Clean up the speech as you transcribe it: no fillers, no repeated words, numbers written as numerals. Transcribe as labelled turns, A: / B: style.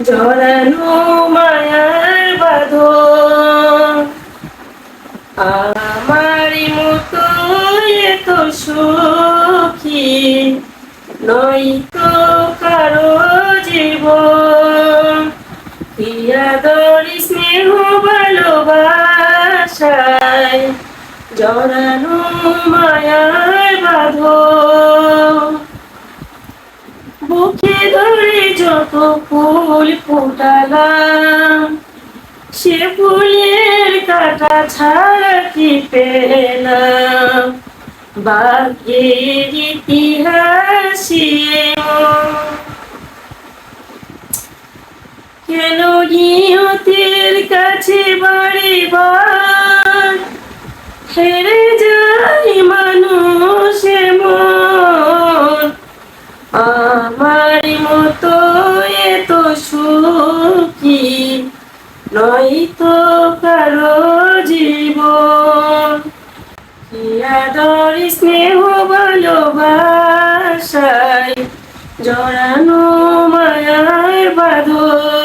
A: জড়ানো মায়ার বাঁধন। আমারই মতো এত সুখী নয়তো কারো জীবন। কি আদর স্নেহ ভালোবাসায় জড়ানো মায়ার বাঁধন। বুকে ধরে যত ফুল ফোটালাম, সে ফুলের কাটা ছাড়া কি পেলাম। ভাগ্যের ইতিহাসে কেন নিয়তির কাছে বারে বার হেরে যায় মানুষ এমন। আমার মতো এত সুখী নয়তো কারো জীবন। কি আদর স্নেহ ভালোবাসায় জড়ানো মায়ার বাঁধন।